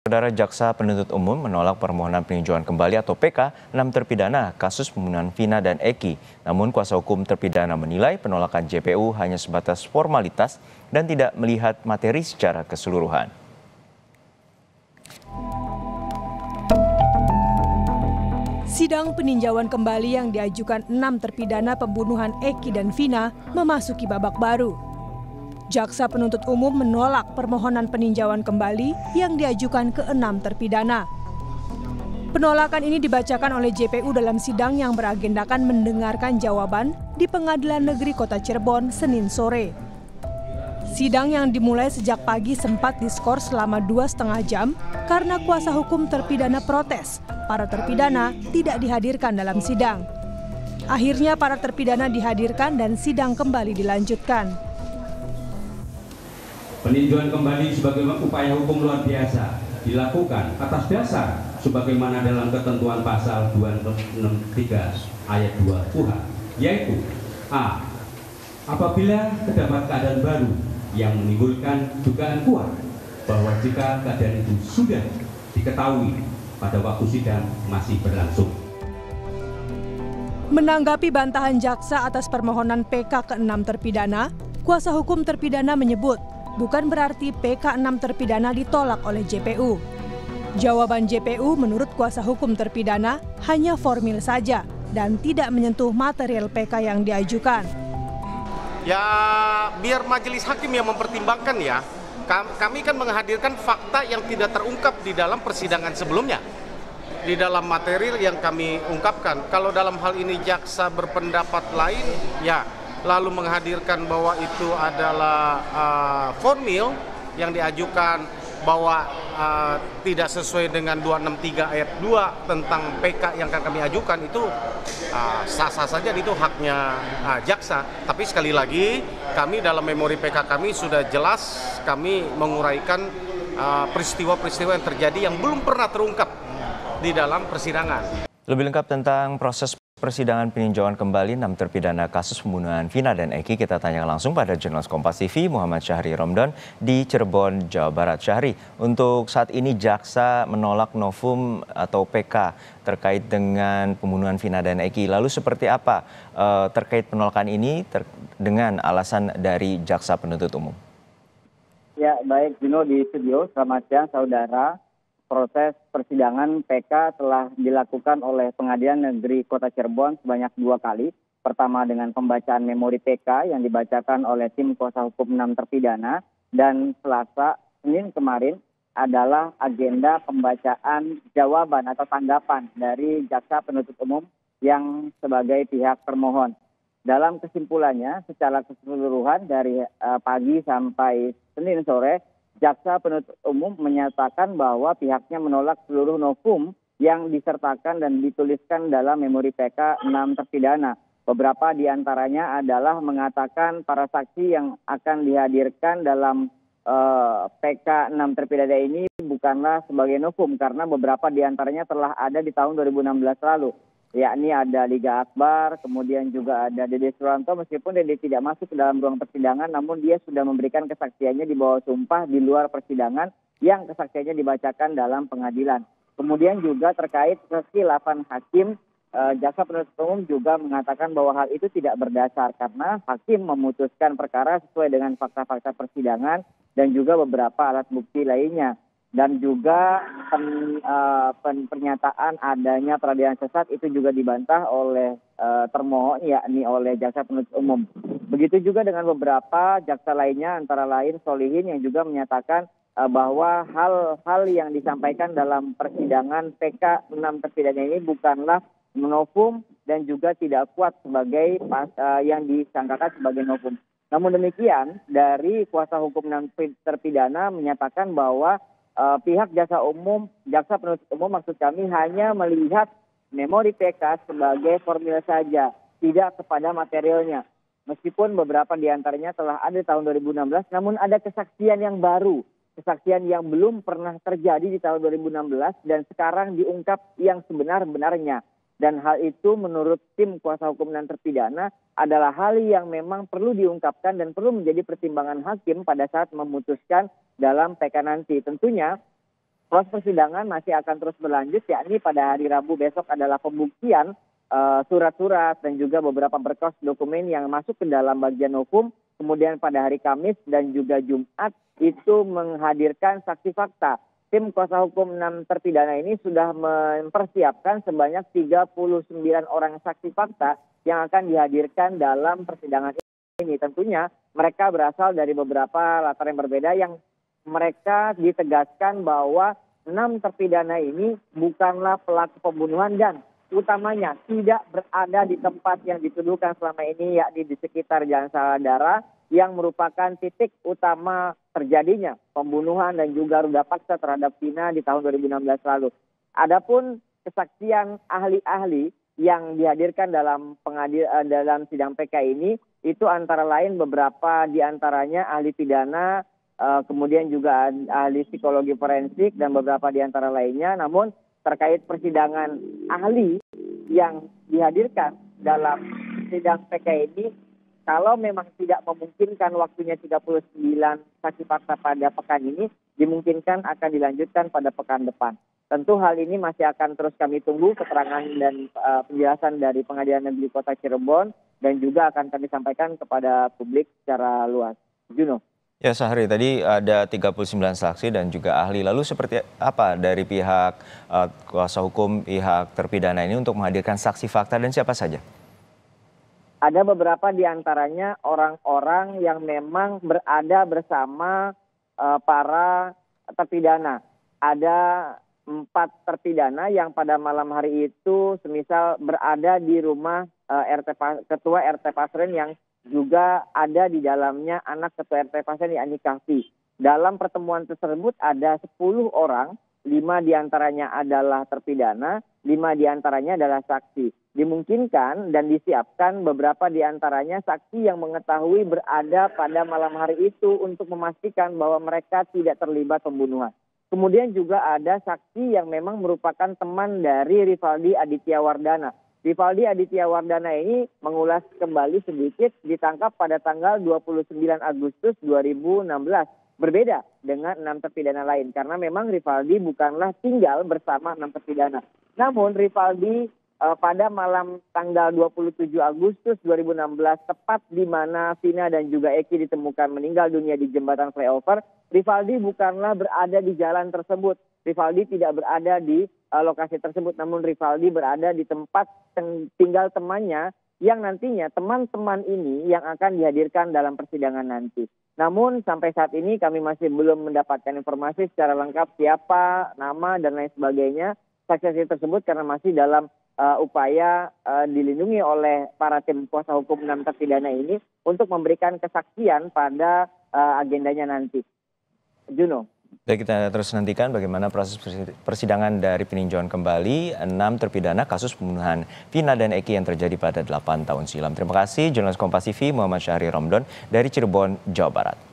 Saudara Jaksa Penuntut Umum menolak permohonan peninjauan kembali atau PK 6 terpidana kasus pembunuhan Vina dan Eki. Namun kuasa hukum terpidana menilai penolakan JPU hanya sebatas formalitas dan tidak melihat materi secara keseluruhan. Sidang peninjauan kembali yang diajukan 6 terpidana pembunuhan Eki dan Vina memasuki babak baru. Jaksa Penuntut Umum menolak permohonan peninjauan kembali yang diajukan ke 6 terpidana. Penolakan ini dibacakan oleh JPU dalam sidang yang beragendakan mendengarkan jawaban di Pengadilan Negeri Kota Cirebon Senin sore. Sidang yang dimulai sejak pagi sempat diskors selama 2,5 jam karena kuasa hukum terpidana protes. Para terpidana tidak dihadirkan dalam sidang. Akhirnya para terpidana dihadirkan dan sidang kembali dilanjutkan. Peninjauan kembali sebagai upaya hukum luar biasa dilakukan atas dasar sebagaimana dalam ketentuan pasal 263 ayat 2 KUH, yaitu A. Apabila terdapat keadaan baru yang menimbulkan dugaan kuat bahwa jika keadaan itu sudah diketahui pada waktu sidang masih berlangsung. Menanggapi bantahan jaksa atas permohonan PK ke-6 terpidana, kuasa hukum terpidana menyebut bukan berarti PK 6 terpidana ditolak oleh JPU. Jawaban JPU menurut kuasa hukum terpidana hanya formil saja dan tidak menyentuh material PK yang diajukan. Ya biar majelis hakim yang mempertimbangkan ya. Kami kan menghadirkan fakta yang tidak terungkap di dalam persidangan sebelumnya. Di dalam material yang kami ungkapkan. Kalau dalam hal ini jaksa berpendapat lain, ya lalu menghadirkan bahwa itu adalah formil yang diajukan bahwa tidak sesuai dengan 263 ayat 2 tentang PK yang akan kami ajukan, itu sah-sah saja, itu haknya jaksa. Tapi sekali lagi kami dalam memori PK kami sudah jelas kami menguraikan peristiwa-peristiwa yang terjadi yang belum pernah terungkap di dalam persidangan. Lebih lengkap tentang proses persidangan peninjauan kembali 6 terpidana kasus pembunuhan Vina dan Eki, kita tanya langsung pada jurnalis Kompas TV Muhammad Syahri Romdon di Cirebon, Jawa Barat. Syahri, untuk saat ini jaksa menolak novum atau PK terkait dengan pembunuhan Vina dan Eki. Lalu seperti apa terkait penolakan ini dengan alasan dari jaksa penuntut umum? Ya, baik Dino di studio. Selamat siang saudara. Proses persidangan PK telah dilakukan oleh Pengadilan Negeri Kota Cirebon sebanyak 2 kali. Pertama dengan pembacaan memori PK yang dibacakan oleh tim kuasa hukum 6 terpidana. Dan Selasa, Senin kemarin adalah agenda pembacaan jawaban atau tanggapan dari jaksa penuntut umum yang sebagai pihak termohon. Dalam kesimpulannya, secara keseluruhan dari pagi sampai Senin sore, jaksa penuntut umum menyatakan bahwa pihaknya menolak seluruh novum yang disertakan dan dituliskan dalam memori PK 6 terpidana. Beberapa di antaranya adalah mengatakan para saksi yang akan dihadirkan dalam PK 6 terpidana ini bukanlah sebagai novum karena beberapa di antaranya telah ada di tahun 2016 lalu. Yakni ada Liga Akbar, kemudian juga ada Dede Suranto, meskipun Dede tidak masuk ke dalam ruang persidangan, namun dia sudah memberikan kesaksiannya di bawah sumpah di luar persidangan yang kesaksiannya dibacakan dalam pengadilan. Kemudian juga terkait kekhilafan hakim, jaksa penuntut umum juga mengatakan bahwa hal itu tidak berdasar karena hakim memutuskan perkara sesuai dengan fakta-fakta persidangan dan juga beberapa alat bukti lainnya. Dan juga pernyataan adanya peradilan sesat itu juga dibantah oleh termohon, yakni oleh jaksa penuntut umum. Begitu juga dengan beberapa jaksa lainnya, antara lain Solihin yang juga menyatakan bahwa hal-hal yang disampaikan dalam persidangan PK 6 terpidana ini bukanlah novum dan juga tidak kuat sebagai yang disangkakan sebagai novum. Namun demikian, dari kuasa hukum 6 terpidana menyatakan bahwa pihak jaksa penuntut umum maksud kami hanya melihat memori PK sebagai formil saja, tidak kepada materialnya. Meskipun beberapa di antaranya telah ada tahun 2016, namun ada kesaksian yang baru, kesaksian yang belum pernah terjadi di tahun 2016 dan sekarang diungkap yang sebenar-benarnya. Dan hal itu menurut tim kuasa hukum dan terpidana adalah hal yang memang perlu diungkapkan dan perlu menjadi pertimbangan hakim pada saat memutuskan dalam PK nanti. Tentunya Proses persidangan masih akan terus berlanjut, yakni pada hari Rabu besok adalah pembuktian surat-surat dan juga beberapa berkas dokumen yang masuk ke dalam bagian hukum. Kemudian pada hari Kamis dan juga Jumat itu menghadirkan saksi fakta. Tim kuasa hukum 6 terpidana ini sudah mempersiapkan sebanyak 39 orang saksi fakta yang akan dihadirkan dalam persidangan ini. Tentunya mereka berasal dari beberapa latar yang berbeda, yang mereka ditegaskan bahwa 6 terpidana ini bukanlah pelaku pembunuhan dan utamanya tidak berada di tempat yang dituduhkan selama ini, yakni di sekitar Jalan Saudara yang merupakan titik utama terjadinya pembunuhan dan juga ruda paksa terhadap Vina di tahun 2016 lalu. Adapun kesaksian ahli-ahli yang dihadirkan dalam sidang PK ini itu antara lain beberapa diantaranya ahli pidana, kemudian juga ahli psikologi forensik dan beberapa diantara lainnya. Namun terkait persidangan ahli yang dihadirkan dalam sidang PK ini, kalau memang tidak memungkinkan waktunya 39 saksi fakta pada pekan ini, dimungkinkan akan dilanjutkan pada pekan depan. Tentu hal ini masih akan terus kami tunggu keterangan dan penjelasan dari Pengadilan Negeri Kota Cirebon dan juga akan kami sampaikan kepada publik secara luas. Juno. Ya, Syahri, tadi ada 39 saksi dan juga ahli. Lalu seperti apa dari pihak kuasa hukum pihak terpidana ini untuk menghadirkan saksi fakta dan siapa saja? Ada beberapa di antaranya orang-orang yang memang berada bersama para terpidana. Ada 4 terpidana yang pada malam hari itu semisal berada di rumah Ketua RT Pasren yang juga ada di dalamnya anak Ketua RT Pasren yakni Kahfi. Dalam pertemuan tersebut ada 10 orang, 5 diantaranya adalah terpidana, 5 diantaranya adalah saksi. Dimungkinkan dan disiapkan beberapa diantaranya saksi yang mengetahui berada pada malam hari itu untuk memastikan bahwa mereka tidak terlibat pembunuhan. Kemudian juga ada saksi yang memang merupakan teman dari Rivaldi Aditya Wardana. Rivaldi Aditya Wardana ini mengulas kembali sedikit, ditangkap pada tanggal 29 Agustus 2016. Berbeda dengan 6 terpidana lain karena memang Rivaldi bukanlah tinggal bersama 6 terpidana. Namun Rivaldi pada malam tanggal 27 Agustus 2016 tepat di mana Vina dan juga Eki ditemukan meninggal dunia di jembatan flyover, Rivaldi bukanlah berada di jalan tersebut. Rivaldi tidak berada di lokasi tersebut, namun Rivaldi berada di tempat tinggal temannya yang nantinya teman-teman ini yang akan dihadirkan dalam persidangan nanti. Namun sampai saat ini kami masih belum mendapatkan informasi secara lengkap siapa, nama dan lain sebagainya saksi-saksi tersebut karena masih dalam upaya dilindungi oleh para tim kuasa hukum 6 terpidana ini untuk memberikan kesaksian pada agendanya nanti. Juno. Baik, kita terus nantikan bagaimana proses persidangan dari peninjauan kembali 6 terpidana kasus pembunuhan Vina dan Eki yang terjadi pada 8 tahun silam. Terima kasih jurnalis Kompas TV Muhammad Syahri Romdon dari Cirebon, Jawa Barat.